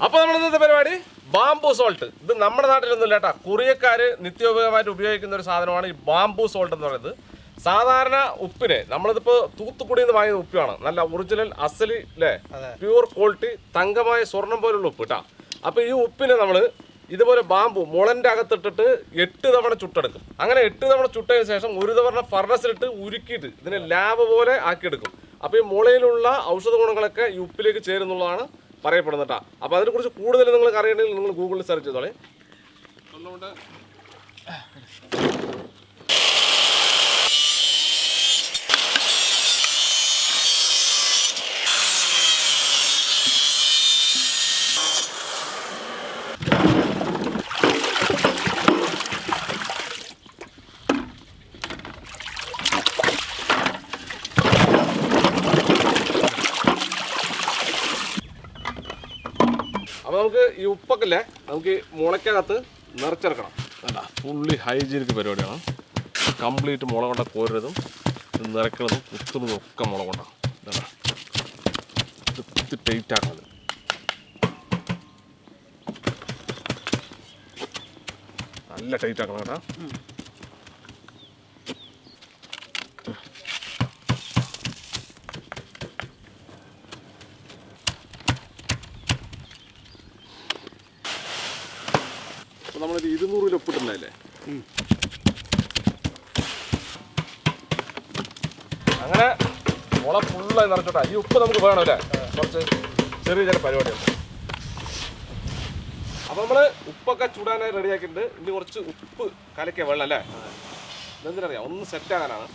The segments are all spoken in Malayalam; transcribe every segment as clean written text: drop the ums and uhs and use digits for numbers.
അപ്പൊ നമ്മൾ ഇന്നത്തെ പരിപാടി ബാംബു സോൾട്ട്. ഇത് നമ്മുടെ നാട്ടിലൊന്നും ഇല്ല കേട്ടോ. കൊറിയക്കാര് നിത്യോപയോഗമായിട്ട് ഉപയോഗിക്കുന്ന ഒരു സാധനമാണ് ഈ ബാംബു സോൾട്ട് എന്ന് പറയുന്നത്. സാധാരണ ഉപ്പിനെ നമ്മളിതിപ്പോ തൂത്തുക്കുടിയിൽ നിന്ന് വാങ്ങിയ ഉപ്പാണ്. നല്ല ഒറിജിനൽ അസലി അല്ലേ, പ്യൂർ ക്വാളിറ്റി, തങ്കമായ സ്വർണം പോലുള്ള ഉപ്പ് കേട്ടോ. അപ്പൊ ഈ ഉപ്പിനെ നമ്മള് ഇതുപോലെ ബാംബു മുളന്റെ അകത്തിട്ടിട്ട് 8 തവണ ചുട്ടെടുക്കും. അങ്ങനെ 8 തവണ ചുട്ടതിന് ശേഷം ഒരു തവണ ഫർണസിലിട്ട് ഉരുക്കിയിട്ട് ഇതിനെ ലാബ് പോലെ ആക്കിയെടുക്കും. അപ്പൊ ഈ മുളയിലുള്ള ഔഷധ ഗുണങ്ങളൊക്കെ ഈ ഉപ്പിലേക്ക് ചേരുന്നുള്ളതാണ് പറയപ്പെടുന്നത് കേട്ടോ. അപ്പൊ അതിനെക്കുറിച്ച് കൂടുതൽ നിങ്ങൾക്ക് അറിയണമെങ്കിൽ നിങ്ങൾ ഗൂഗിളിൽ സെർച്ച് ചെയ്തോളെ. അപ്പോൾ നമുക്ക് ഈ ഉപ്പൊക്കെ നമുക്ക് മുളയ്ക്കകത്ത് നിറച്ചെടുക്കണം. വേണ്ട, ഫുള്ളി ഹൈജീനിക് പരിപാടിയാണ്. കംപ്ലീറ്റ് മുള കൊണ്ട കോരുന്നതും നിറയ്ക്കുന്നതും കുത്തുന്നതും ഒക്കെ മുള കൊണ്ടാണ്. വേണ്ട, ഇത് കുത്തി ടൈറ്റ് ആക്കുന്നത്. നല്ല ടൈറ്റ് ആക്കണം കേട്ടോ. നമ്മളൊരു 200 കിലോ ഉപ്പിട്ടുണ്ടായില്ലേ, അങ്ങനെ മുള ഫുള്ളായി നിറച്ചോട്ടാ. ഈ ഉപ്പ് നമുക്ക് വേണമല്ലേ, കുറച്ച് ചെറിയ ചെറിയ പരിപാടിയുണ്ട്. അപ്പോൾ നമ്മൾ ഉപ്പൊക്കെ ചൂടാനായി റെഡിയാക്കിയിട്ടുണ്ട്. ഇനി കുറച്ച് ഉപ്പ് കലക്കിയ വെള്ളം അല്ലേ, ഇതെന്തിനറിയാം, ഒന്ന് സെറ്റാകാനാണ്.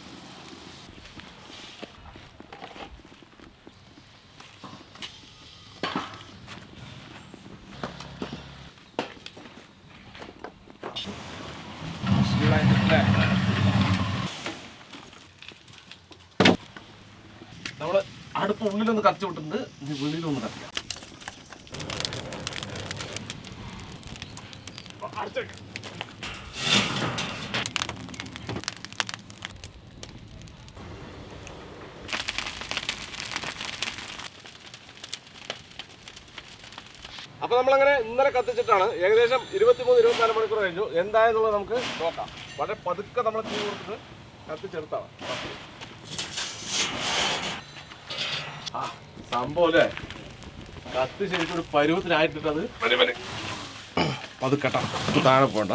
നമ്മള് അടുപ്പ് ഉള്ളിലൊന്ന് കത്തിച്ചു വിട്ടിട്ടുണ്ട്, ഇനി വെളിയിലൊന്ന് കത്തിക്കാം. അപ്പൊ നമ്മളങ്ങനെ ഇന്നലെ കത്തിച്ചിട്ടാണ്. ഏകദേശം 23-24 മണിക്കൂർ കഴിഞ്ഞു. എന്തായെന്നുള്ളത് നമുക്ക് നോക്കാം. വളരെ പതുക്കെ നമ്മൾ തീ കൊടുത്തിട്ട് കത്തിച്ചെടുത്താണ്. സംഭവം അല്ലേ, കത്തി ശരിക്കും ഒരു പരുവത്തിനായിട്ടിട്ടത് പതുക്കട്ട താഴെ പോണ്ട.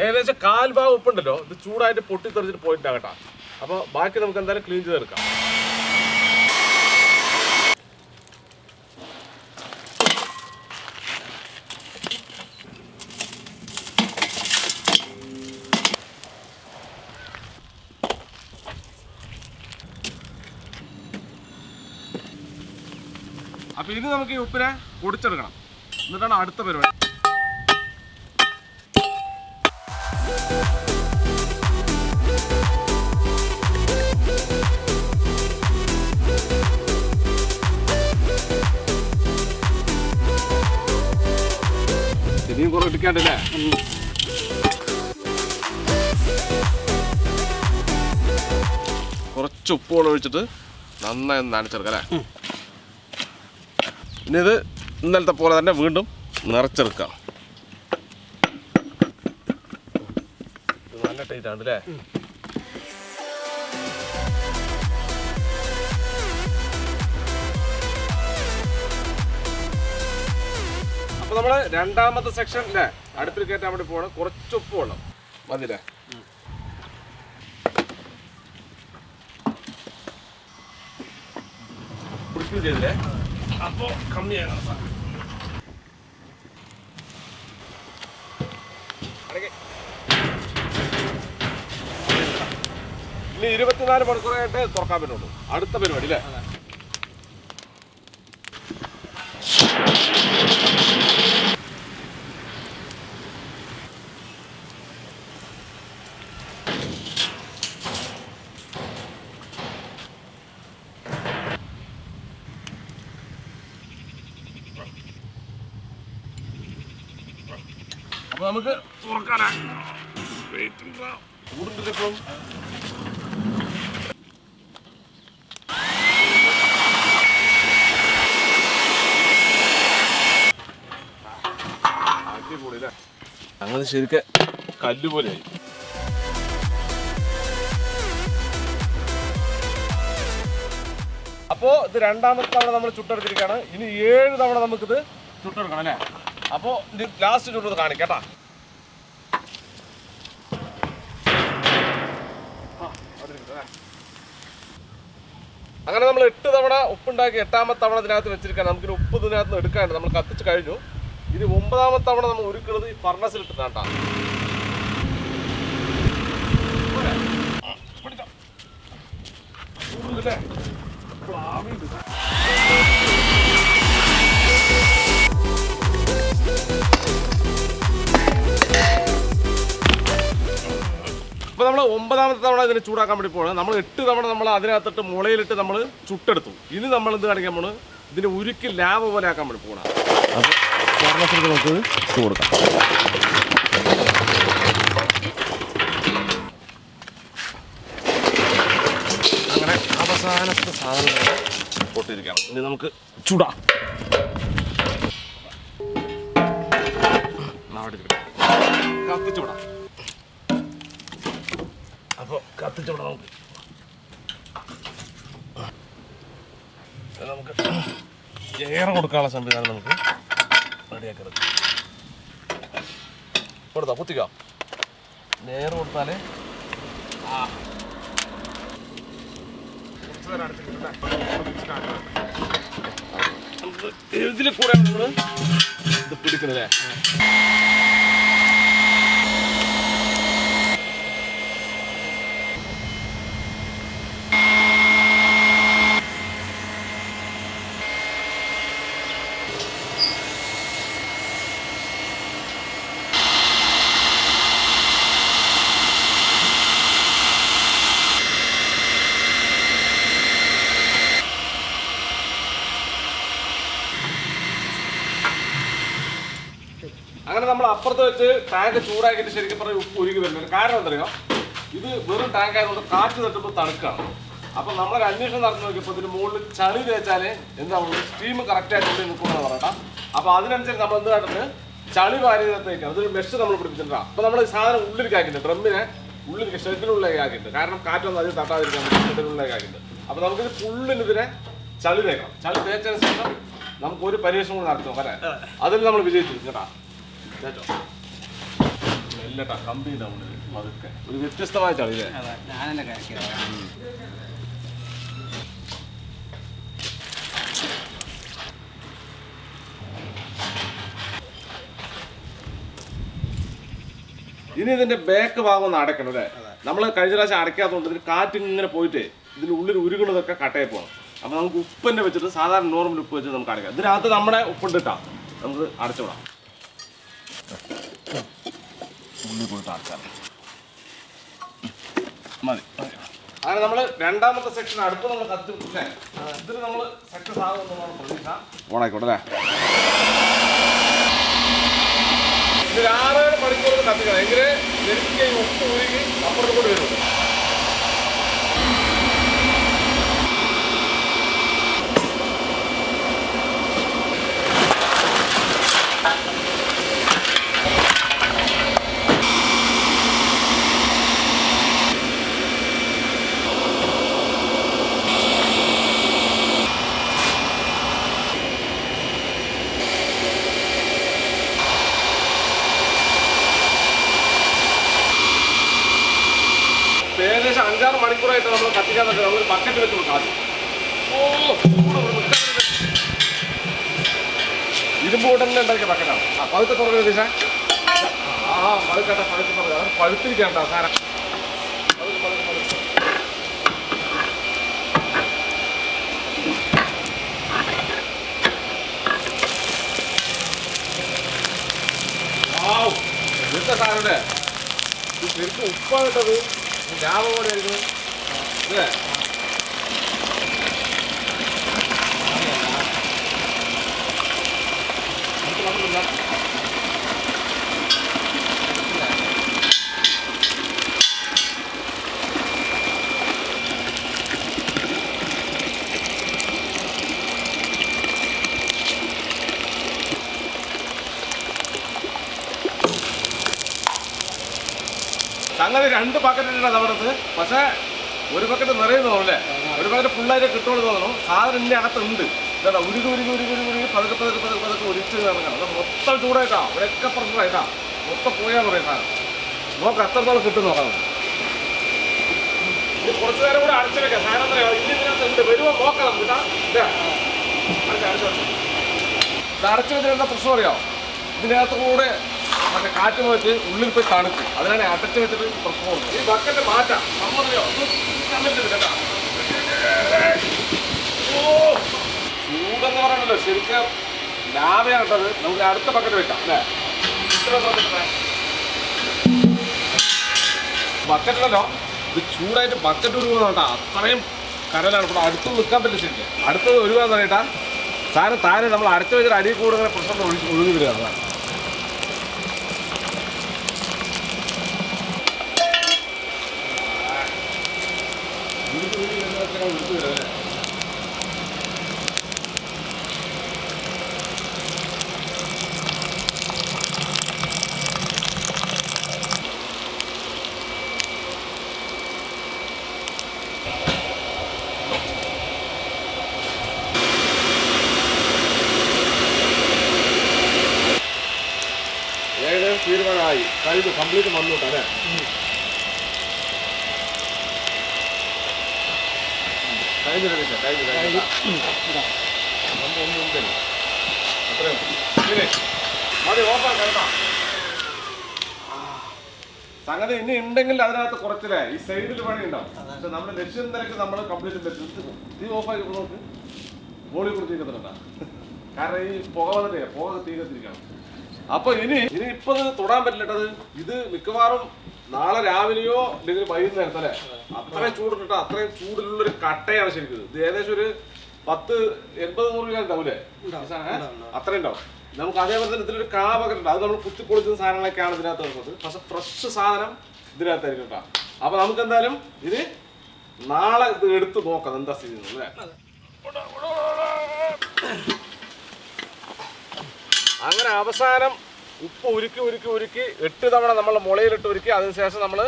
ഏകദേശം 1/4 ഭാഗം ഉപ്പുണ്ടല്ലോ, ഇത് ചൂടായിട്ട് പൊട്ടിത്തെറിച്ചിട്ട് പോയിട്ടാകട്ടാ. അപ്പൊ ബാക്കി നമുക്ക് എന്തായാലും ക്ലീൻ ചെയ്തെടുക്കാം. അപ്പൊ ഇത് നമുക്ക് ഈ ഉപ്പിനെ പൊടിച്ചെടുക്കണം. എന്നിട്ടാണ് അടുത്ത പരിപാടി. ഇനിയും കുറെ ഇടിക്കാണ്ടല്ലേ. കുറച്ച് ഉപ്പ് കൂടെ ഒഴിച്ചിട്ട് നന്നായി നനച്ചെടുക്കാം അല്ലേ. ഇനി ഇത് ഇന്നലത്തെ പോലെ തന്നെ വീണ്ടും നിറച്ചെടുക്കാം. നല്ല ടൈറ്റ് ആണ് അല്ലേ. അപ്പൊ നമ്മള് രണ്ടാമത്തെ സെക്ഷൻ അല്ലേ അടുപ്പിൽ കയറ്റാൻ വേണ്ടി പോകണം. കുറച്ച് ഉപ്പ് വെള്ളം മതില്ലേ. കുടിക്കുകയും ചെയ്തില്ലേ, അപ്പോ കമ്മിയാണ് സാധനം. ഇനി 24 മണിക്കൂറായിട്ട് തുറക്കാൻ പറ്റുള്ളൂ. അടുത്ത പരിപാടി അല്ലേ. അപ്പൊ നമുക്ക് തുറക്കാനാ ചൂടുണ്ട് ഇപ്പം. അങ്ങനെ ശരിക്കും കല്ലുപോലെയായി. അപ്പോൾ ഇത് രണ്ടാമത്തെ തവണ നമ്മൾ ചുട്ടെടുത്തിരിക്കുകയാണ്. ഇനി 7 തവണ നമുക്കിത് ചുട്ടെടുക്കണം അല്ലേ? അപ്പോൾ ഇത് ലാസ്റ്റ് ചുട്ടത് കാണിക്കേട്ടാ. അങ്ങനെ നമ്മൾ 8 തവണ ഉപ്പുണ്ടാക്കി 8ാമത്തെ തവണ ഇതിനകത്ത് വെച്ചിരിക്കുകയാണ്. നമുക്കിനി ഉപ്പ് ഇതിനകത്ത് നിന്ന് എടുക്കാനുണ്ട്. നമ്മൾ കത്തിച്ച് കഴിഞ്ഞു. ഇനി 9ാമത്തെ തവണ നമ്മൾ ഉരുക്കുന്നത് ഈ ഫർണസിൽ ഇട്ടിട്ടാണ് കേട്ടോ. അപ്പോൾ നമ്മൾ 9ാമത്തെ തവണ ഇതിനെ ചൂടാക്കാൻ വേണ്ടി പോകണം. നമ്മൾ 8 തവണ നമ്മൾ അതിനകത്തിട്ട് മുളയിലിട്ട് നമ്മൾ ചുട്ടെടുത്തു. ഇനി നമ്മൾ എന്ത് കാണിക്കാൻ പോണ്, ഇതിനെ ഉരുക്കി ലാഭ പോലെ ആക്കാൻ വേണ്ടി പോകണം. അപ്പോൾ സ്വർണ്ണത്തിൽ നമുക്ക് ഇട്ട് കൊടുക്കാം. അങ്ങനെ അവസാനത്തെ സാധനങ്ങൾ പൊട്ടിരിക്കണം. ഇനി നമുക്ക് ചൂടാം. കത്തിച്ചൂടാം. അപ്പോൾ കത്തിച്ചൂടാം. നമുക്ക് എയർ കൊടുക്കാനുള്ള സംവിധാനം നമുക്ക് റെഡിയാക്കരുത്. കൊടുത്താ കുത്തിക്കാം. എയർ കൊടുത്താലേ ഇതിൽ കൂടെ നമ്മൾ ഇത് പിടിക്കണല്ലേ. അങ്ങനെ നമ്മൾ അപ്പുറത്ത് വെച്ച് ടാങ്ക് ചൂടാക്കിയിട്ട് ശരിക്കും പറഞ്ഞാൽ ഉപ്പ് ഉരുകി വരുന്നത്. കാരണം എന്തറിയോ, ഇത് വെറും ടാങ്ക് ആയതുകൊണ്ട് കാറ്റ് തട്ടുമ്പോൾ തണുക്കാണ്. അപ്പം നമ്മളൊരു അന്വേഷണം നടത്തി നോക്കിയപ്പോൾ ഇതിന് മുകളിൽ ചളി തേച്ചാലേ എന്താവുള്ളൂ, സ്റ്റീം കറക്റ്റായിട്ട് നിൽക്കുമെന്ന് പറയട്ടാ. അപ്പോൾ അതിനനുസരിച്ച് നമ്മൾ എന്ത് കാട്ടുന്നത്, ചളി വാരിയത്തേക്കാണ്. അതൊരു മെഷ് നമ്മൾ പിടിപ്പിച്ചിട്ടുണ്ടാകും. അപ്പോൾ നമ്മൾ ഈ സാധനം ഉള്ളിലേക്ക് ആക്കിയിട്ടുണ്ട്, ഡ്രമ്മിനെ ഉള്ളിലേക്ക് ഷെഡിനുള്ളിലേക്ക് ആക്കിയിട്ടുണ്ട്. കാരണം കാറ്റൊന്നും അതിൽ തട്ടാതിരിക്കാൻ വേണ്ടി ഷെഡിനുള്ളിലേക്ക് ആക്കിയിട്ടുണ്ട്. അപ്പോൾ നമുക്കിത് ഫുള്ളിന് ഇതിനെ ചളി തേക്കണം. ചളി തേച്ചതിന് ശേഷം നമുക്ക് ഒരു പരീക്ഷണം കൂടി നടത്തും വരെ. അതിൽ നമ്മൾ വിജയിച്ചു കേട്ടാ. ഇല്ലട്ടാ, കമ്പി അതൊക്കെ ഒരു വ്യത്യസ്തമായ ചളിയില്ലേ. ഇനി ഇതിന്റെ ബാക്ക് ഭാഗം ഒന്ന് അടയ്ക്കണം അല്ലേ. നമ്മൾ കഴിഞ്ഞ പ്രാവശ്യം അടയ്ക്കാത്തതുകൊണ്ട് ഇതിന് കാറ്റ് ഇങ്ങനെ പോയിട്ട് ഇതിന്റെ ഉള്ളിൽ ഉരുകുന്നതൊക്കെ കട്ടയെ പോകണം. അപ്പൊ നമുക്ക് ഉപ്പിന്റെ വെച്ചിട്ട് സാധാരണ നോർമൽ ഉപ്പ് വെച്ചിട്ട് നമുക്ക് അടയ്ക്കാം. ഇതിനകത്ത് നമ്മുടെ ഉപ്പിട്ടിട്ടാ നമുക്ക് അടച്ചുവിടാം. ഉള്ളിൽ പോയിട്ട് അടച്ചാൽ മതി. അങ്ങനെ നമ്മൾ രണ്ടാമത്തെ സെക്ഷൻ അടുപ്പ് നമ്മൾ കത്തി വിട്ടില്ലേ, ഇതിന് നമ്മൾ സക്സസ് ആകുമെന്നാണ് പ്രതീക്ഷ. ഓണായിക്കോട്ടെ അല്ലേ. ഇത് 6 മണിക്കൂർ കത്തിക്കണം. എങ്കിലേ ശരിക്കും ഈ ഉപ്പ് ഉരുകി അപ്പുറത്ത് കൂടി വരുള്ളൂ. ഏകദേശം 5-6 മണിക്കൂറായിട്ട് നമ്മൾ കത്തിക്കാൻ പറ്റും. നമ്മൾ ബക്കറ്റ് വെച്ച് കൊടുക്കാം. ഇരുമ്പ് കൂട്ടന്നെ ഉണ്ടാക്കിയ ബക്കറ്റാണ്. പഴുത്ത തുറന്ന് ദിശ പഴുക്കട്ടെ, പഴുത്ത് തുറന്ന് അവർ പഴുത്തിരിക്കാം കേട്ടോ സാരം. ഇന്നത്തെ സാധനല്ലേ ശരിക്കും ഉപ്പാണ് കേട്ടത്. ലാഭം പോലെ ആയിരിക്കും അല്ലേ. സംഗതി 2 ബക്കറ്റ് ഇട്ടാ നമ്മുടെ പക്ഷേ ഒരു ബക്കറ്റ് നിറയുന്നല്ലേ, ഒരു ബക്കറ്റ് ഫുള്ളായിട്ട് കിട്ടുമെന്ന് തോന്നുന്നു. സാധനം ഇന്നെ അകത്തുണ്ട്. ഇതാ ഉരുകി പതുക്കെ ഒരിച്ച് ഇറങ്ങണം. അത് മൊത്തം ചൂടായിട്ടാ, ഇവിടെയൊക്കെ പ്രശ്നമായിട്ടാ, മൊത്തം പോയാൽ പറയാം സാധനം. നോക്ക് എത്രത്തോളം കിട്ടും നോക്കാം. ഇത് കുറച്ച് നേരം കൂടെ അടച്ചു വെക്കാം. സാധനം ഇതിനകത്തുണ്ട്, വരുമ്പോൾ നോക്കാം നമുക്ക്. ഇത് അടച്ചു വെച്ചിട്ട് എന്താ പ്രശ്നം അറിയാം, ഇതിനകത്ത് കൂടെ മറ്റേ കാറ്റ് പോയിട്ട് ഉള്ളിൽ പോയി തണുക്കും. അതിനാണ് അടച്ചു വെച്ചിട്ട് പ്രശ്നമുണ്ട്. ഈ ബക്കറ്റ് മാറ്റാം. നമ്മളിയോ കേട്ടാ, ചൂടെന്ന് പറയണല്ലോ ശരിക്കും ലാഭയാണ് കേട്ടത്. നമുക്ക് അടുത്ത ബക്കറ്റ് വെക്കാം അല്ലേ. ബക്കറ്റുണ്ടല്ലോ, ഇത് ചൂടായിട്ട് ബക്കറ്റ് ഉരുവെന്ന് കേട്ടാ, അത്രയും കരലാണ്. ഇവിടെ അടുത്ത് നിൽക്കാൻ പറ്റില്ല ശരിക്കും. അടുത്തത് ഒരുവാന്ന് പറയട്ടാ, സാധനം താനെ നമ്മൾ അടച്ചു വെച്ചിട്ട് അടിയിൽ കൂടുതൽ പ്രശ്നം ഒഴുകി വരികയാണ്. തീരുമാനമായി കഴിഞ്ഞു, കംപ്ലീറ്റ് വന്നോട്ടെ അല്ലേ. സംഗതി ഇനി ഉണ്ടെങ്കിൽ അതിനകത്ത് കുറച്ചില്ലേ ഈ സൈഡിൽ പണി ഉണ്ടാവും. പക്ഷെ നമ്മുടെ ലക്ഷ്യം നിലയ്ക്ക് നമ്മൾ കംപ്ലീറ്റ് പറ്റും. തീ ഓഫാക്കി നോക്ക്, ബോളി കൊടുത്തിരിക്കുന്നുണ്ടാ. കാരണം ഈ പുക വന്നിട്ടേ പുക തീ കത്തിരിക്കണം. അപ്പൊ ഇനി ഇപ്പൊ തൊടാൻ പറ്റില്ലട്ടത്. ഇത് മിക്കവാറും നാളെ രാവിലെയോ അല്ലെങ്കിൽ വൈകുന്നേരത്തല്ലേ, അത്രയും ചൂടിട്ടാ, അത്രയും ചൂടിലുള്ളൊരു കട്ടയാണ് ശരിക്കും. ഇത് ഏകദേശം ഒരു 10-80-100 കിലോ ഉണ്ടാവൂലേ, അത്രയും ഉണ്ടാവും. നമുക്ക് അതേപോലെ തന്നെ ഇതിലൊരു കാവകരുണ്ട്, അത് നമ്മൾ കുത്തിപ്പൊളിച്ച സാധനങ്ങളൊക്കെയാണ് ഇതിനകത്ത് വരുന്നത്. പക്ഷെ ഫ്രഷ് സാധനം ഇതിനകത്തായിരിക്കും കേട്ടോ. അപ്പൊ നമുക്ക് എന്തായാലും ഇത് നാളെ ഇത് എടുത്ത് നോക്കാം എന്താ സ്ഥിതി അല്ലേ. അങ്ങനെ അവസാനം ഉപ്പ് ഉരുക്കി 8 തവണ നമ്മൾ മുളയിലിട്ട് ഉരുക്കി അതിനുശേഷം നമ്മൾ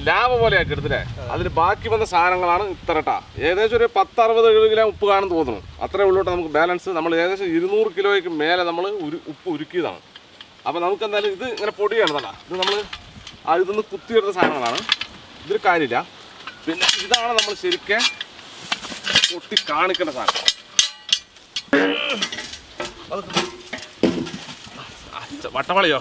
ലാഭ പോലെ ആക്കി എടുത്തില്ലേ. അതിൽ ബാക്കി വന്ന സാധനങ്ങളാണ് ഇത്രട്ടാ. ഏകദേശം ഒരു 10-60-70 കിലോ ഉപ്പ് കാണും തോന്നുന്നു. അത്രേ ഉള്ളൂട്ട് നമുക്ക് ബാലൻസ്. നമ്മൾ ഏകദേശം 200 കിലോയ്ക്ക് മേലെ നമ്മൾ ഉപ്പ് ഉരുക്കിയതാണ്. അപ്പോൾ നമുക്ക് എന്തായാലും ഇത് ഇങ്ങനെ പൊടിയാണ് കേട്ടോ. ഇത് നമ്മൾ ഇതൊന്ന് കുത്തിയെടുത്ത സാധനങ്ങളാണ്, ഇതിൽ കാര്യമില്ല. പിന്നെ ഇതാണ് നമ്മൾ ശരിക്കും പൊട്ടി കാണിക്കേണ്ട സാധനം. വട്ടവളിയോ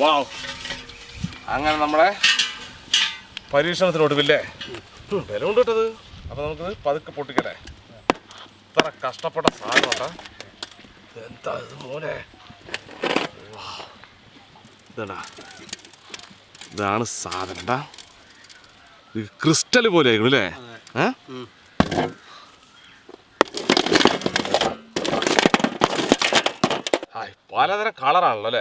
വാവ്. അങ്ങനെ നമ്മളെ പരീക്ഷണത്തിനൊടുവില്ലേ വില കൊണ്ട് കിട്ടത്. അപ്പൊ നമുക്കിത് പതുക്കെ പൊട്ടിക്കട്ടെ. ഇത്ര കഷ്ടപ്പെട്ട സാധനം കേട്ടോ. എന്താ ഇത് മോനെ, ഇതാണ് സാധനം. ക്രിസ്റ്റൽ പോലെ ആയിരിക്കും അല്ലേ. പലതരം കളറാണല്ലോ അല്ലേ.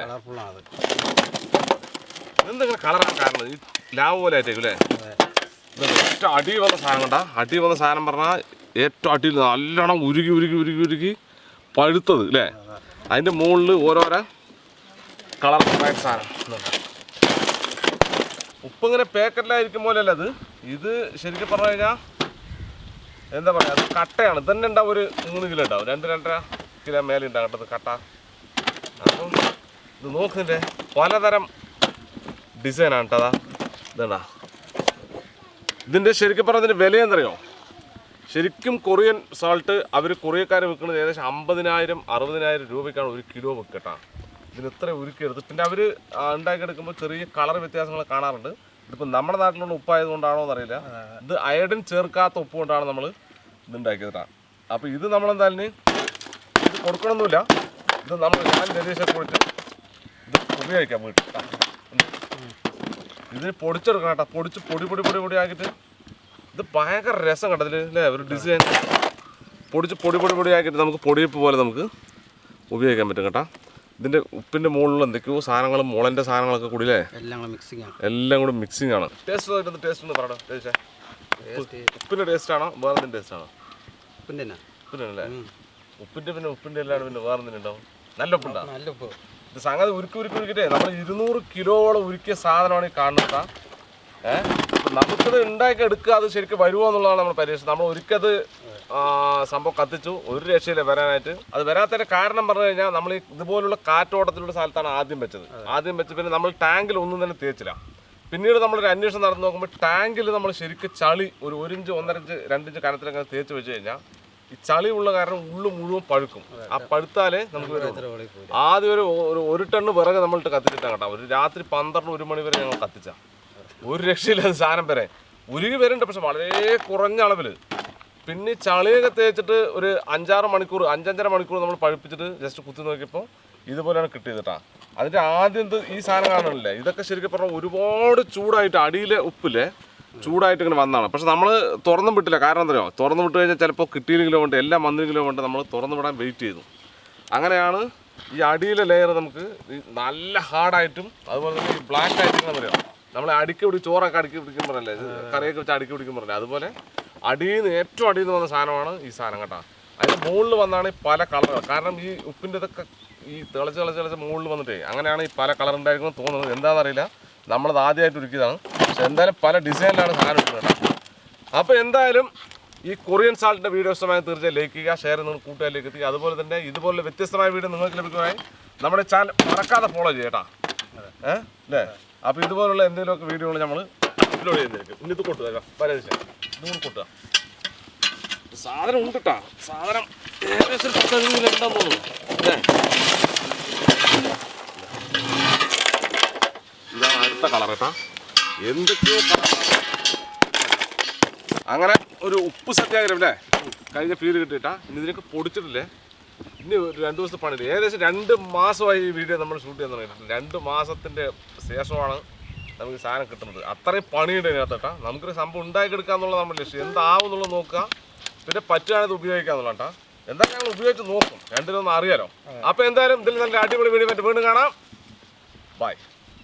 എന്തെങ്കിലും കളറാണ് കാരണം ഈ ലാവ് പോലെ ആയിട്ടേക്കും അല്ലേ. ഏറ്റവും അടി വന്ന സാധനം കണ്ടാ, അടി വന്ന സാധനം പറഞ്ഞാൽ ഏറ്റവും അടിയിൽ നല്ലോണം ഉരുകി പഴുത്തത് അല്ലേ. അതിൻ്റെ മുകളിൽ ഓരോരോ കളറായിട്ട് സാധനം. ഉപ്പിങ്ങനെ പാക്കറ്റിലായിരിക്കും പോലെയല്ല അത്. ഇത് ശരിക്കും പറഞ്ഞു കഴിഞ്ഞാൽ എന്താ പറയുക, അത് കട്ടയാണ്. തന്നെ ഉണ്ടാവും ഒരു 3 കിലോ ഉണ്ടാവും, 2-2.5 കിലോ മേലെ ഉണ്ടാവും കേട്ടത് കട്ട. അപ്പം ഇത് നോക്കുന്നില്ലേ, പലതരം ഡിസൈനാണ് കേട്ടോ. അതാ ഇതാ ഇതിൻ്റെ ശരിക്കും പറഞ്ഞതിൻ്റെ വില എന്തറിയോ. ശരിക്കും കൊറിയൻ സാൾട്ട് അവർ കൊറിയക്കാർ വിൽക്കുന്നത് ഏകദേശം 50,000-60,000 രൂപയ്ക്കാണ് 1 കിലോ വിൽക്കട്ടാ. ഇതിന് ഇത്ര ഉരുക്കിയെടുത്ത് പിന്നെ അവർ ഉണ്ടാക്കിയെടുക്കുമ്പോൾ ചെറിയ കളർ വ്യത്യാസങ്ങൾ കാണാറുണ്ട്. ഇതിപ്പോൾ നമ്മുടെ നാട്ടിലുള്ള ഉപ്പായതുകൊണ്ടാണോ എന്നറിയില്ല. ഇത് അയഡിൻ ചേർക്കാത്ത ഉപ്പ് കൊണ്ടാണ് നമ്മൾ ഇത് ഉണ്ടാക്കിയതാണ്. അപ്പോൾ ഇത് നമ്മളെന്തായാലും ഇത് കൊടുക്കണമെന്നില്ല. ഇത് ഞാൻ രതീശൊക്കെ കൊടുത്ത് ഇത് ഉപയോഗിക്കാം വീട്ടിൽ. ഇതിന് പൊടിച്ചെടുക്കണം കേട്ടോ. പൊടിച്ച് പൊടി ആക്കിയിട്ട് ഇത് ഭയങ്കര രസം കേട്ടോ. ഇതിൽ അല്ലേ ഒരു ഡിസൈൻ പൊടിച്ച് പൊടി ആക്കിയിട്ട് നമുക്ക് പൊടിയപ്പ് പോലെ നമുക്ക് ഉപയോഗിക്കാൻ പറ്റും കേട്ടോ. ഇതിൻ്റെ ഉപ്പിൻ്റെ മുകളിൽ എന്തൊക്കെയോ സാധനങ്ങളും മുളൻ്റെ സാധനങ്ങളൊക്കെ കൂടി അല്ലേ, എല്ലാം കൂടി മിക്സിങ് ആണ്. ടേസ്റ്റ് ഒന്ന് പറയണോ ടേസ്റ്റ്. ഉപ്പിൻ്റെ ടേസ്റ്റ് ആണോ വേറെ എന്തിൻ്റെ ടേസ്റ്റ് ആണോ? ഉപ്പിൻ്റെ അല്ലേ. ഉപ്പിൻ്റെ അല്ലാണ്ട് പിന്നെ വേറെ എന്തിനുണ്ടാവും? നല്ല ഉപ്പുണ്ടാവും. ഇത് സംഗതി ഉരുക്കിട്ടേ നമ്മൾ 200 കിലോളം ഉരുക്കിയ സാധനമാണ് ഈ കാണുന്നത്. നമുക്കിത് ഉണ്ടാക്കി എടുക്കുക, അത് ശരിക്കും വരുമോ എന്നുള്ളതാണ് നമ്മൾ പരീക്ഷിച്ചത്. നമ്മൾ ഒരിക്കത് സംഭവം കത്തിച്ചു, ഒരു രക്ഷയില്ല വരാനായിട്ട്. അത് വരാത്തതിന്റെ കാരണം പറഞ്ഞു കഴിഞ്ഞാൽ നമ്മൾ ഇതുപോലുള്ള കാറ്റോട്ടത്തിലുള്ള സ്ഥലത്താണ് ആദ്യം വെച്ചത്. പിന്നെ നമ്മൾ ടാങ്കിൽ ഒന്നും തന്നെ തേച്ചില്ല. പിന്നീട് നമ്മളൊരു അന്വേഷണം നടന്നു നോക്കുമ്പോൾ ടാങ്കിൽ നമ്മൾ ശരിക്കും ചളി ഒരു 1 ഇഞ്ച് 1.5 ഇഞ്ച് 2 ഇഞ്ച് കനത്തിലൊക്കെ തേച്ച് വെച്ച് കഴിഞ്ഞാൽ ഈ ചളി ഉള്ള കാരണം ഉള്ളു മുഴുവൻ പഴുക്കും. ആ പഴുത്താലേ നമുക്ക് ആദ്യം ഒരു ടണ്ണ് വിറക് നമ്മളിട്ട് കത്തിച്ചിട്ടാണ് കേട്ടോ. ഒരു രാത്രി 12-1 മണി വരെ ഞങ്ങൾ കത്തിച്ച ഒരു രക്ഷയില്ലാത്ത സാധനം വരെ ഉരുകി വരുന്നുണ്ട്, പക്ഷെ വളരെ കുറഞ്ഞ അളവിൽ. പിന്നെ ചളിയൊക്കെ തേച്ചിട്ട് ഒരു 5-6 മണിക്കൂർ 5-5.5 മണിക്കൂർ നമ്മൾ പഴുപ്പിച്ചിട്ട് ജസ്റ്റ് കുത്തി നോക്കിയപ്പോൾ ഇതുപോലെയാണ് കിട്ടിയത് കേട്ടോ. അതിൻ്റെ ആദ്യം ഈ സാധനം കാണുന്നില്ലേ, ഇതൊക്കെ ശരിക്കും പറഞ്ഞാൽ ഒരുപാട് ചൂടായിട്ട് അടിയിലെ ഉപ്പില്ലേ ചൂടായിട്ട് ഇങ്ങനെ വന്നതാണ്. പക്ഷെ നമ്മൾ തുറന്നും വിട്ടില്ല. കാരണം എന്താ പറയുക, തുറന്നു വിട്ട് കഴിഞ്ഞാൽ ചിലപ്പോൾ കിട്ടിയില്ലെങ്കിലോ കൊണ്ട് എല്ലാം വന്നെങ്കിലോ കൊണ്ട് നമ്മൾ തുറന്നു വിടാൻ വെയിറ്റ് ചെയ്തു. അങ്ങനെയാണ് ഈ അടിയിലെ ലെയർ നമുക്ക് നല്ല ഹാർഡായിട്ടും അതുപോലെ തന്നെ ഈ ബ്ലാക്ക് ആയിട്ട് ഇങ്ങനെ പറയുക. നമ്മൾ അടുക്കി പിടിക്കും, ചോറൊക്കെ അടുക്കി പിടിക്കുമ്പോൾ പറയല്ലേ, കറിയൊക്കെ വെച്ച് അടുക്കി പിടിക്കുമ്പോൾ പറയല്ലേ, അതുപോലെ ഏറ്റവും അടിയിൽ നിന്ന് വന്ന സാധനമാണ് ഈ സാധനം കേട്ടോ. അതിൻ്റെ മുകളിൽ വന്നാണ് പല കളറുകൾ. കാരണം ഈ ഉപ്പിൻ്റെ ഇതൊക്കെ ഈ തിളച്ച് മുകളിൽ വന്നിട്ടേ അങ്ങനെയാണ് ഈ പല കളർ ഉണ്ടായിരിക്കും തോന്നുന്നത്. എന്താണെന്നറിയില്ല, നമ്മളത് ആദ്യമായിട്ട് ഒരുക്കിയതാണ്. പക്ഷെ എന്തായാലും പല ഡിസൈനിലാണ് സാധനം ഇട്ടുന്നത് കേട്ടോ. അപ്പോൾ എന്തായാലും ഈ കൊറിയൻ സാൾട്ടിൻ്റെ വീഡിയോ ഇഷ്ടമായി തീർച്ചയായും ലൈക്ക് ചെയ്യുക, ഷെയർ ചെയ്യുന്ന കൂട്ടുകാരിലേക്ക് എത്തിക്കുക. അതുപോലെ തന്നെ ഇതുപോലെ വ്യത്യസ്തമായ വീഡിയോ നിങ്ങൾക്ക് ലഭിക്കുന്നതായി നമ്മുടെ ചാനൽ മറക്കാതെ ഫോളോ ചെയ്യുക കേട്ടോ. അല്ലേ? അപ്പോൾ ഇതുപോലുള്ള എന്തെങ്കിലുമൊക്കെ വീഡിയോകൾ നമ്മൾ അപ്ലോഡ് ചെയ്യുന്നതായിരിക്കും. ഇനി ഇത് കൊട്ടുക പരേശം ഇതുകൊണ്ട് കൊട്ടുക. സാധനം ഉണ്ട് കേട്ടോ. സാധനം ഏകദേശം 10 കിലോ ഉണ്ടാകും തോന്നുന്നു. ഇതാണ് അടുത്ത കളർ കേട്ടോ. എന്തൊക്കെയോ കളർ. അങ്ങനെ ഒരു ഉപ്പ് സത്യാഗ്രഹം അല്ലേ കഴിഞ്ഞ ഫീൽ കിട്ടിയിട്ടാ. ഇനി ഇതിനൊക്കെ പൊടിച്ചിട്ടില്ലേ, ഇനി 2 ദിവസത്തെ പണിയില്ല. ഏകദേശം 2 മാസമായി ഈ വീഡിയോ നമ്മൾ ഷൂട്ട് ചെയ്യാൻ തുടങ്ങിയിട്ട്. 2 മാസത്തിൻ്റെ ശേഷമാണ് നമുക്ക് സാധനം കിട്ടുന്നത്. അത്രയും പണിയുണ്ട് ഇതിനകത്ത് കേട്ടോ. നമുക്കൊരു സംഭവം ഉണ്ടാക്കിയെടുക്കുക എന്നുള്ളത് നമ്മുടെ ലക്ഷ്യം. എന്താവും എന്നുള്ളത് നോക്കുക, പിന്നെ പറ്റുകയാണെങ്കിൽ ഉപയോഗിക്കുക എന്നുള്ള കേട്ടോ. എന്തായാലും ഞങ്ങൾ ഉപയോഗിച്ച് നോക്കും, രണ്ടിലൊന്നും അറിയാലോ. അപ്പോൾ എന്തായാലും ഇതിൽ നല്ല അടിപൊളി വീഡിയോ വീണ്ടും കാണാം. ബൈ.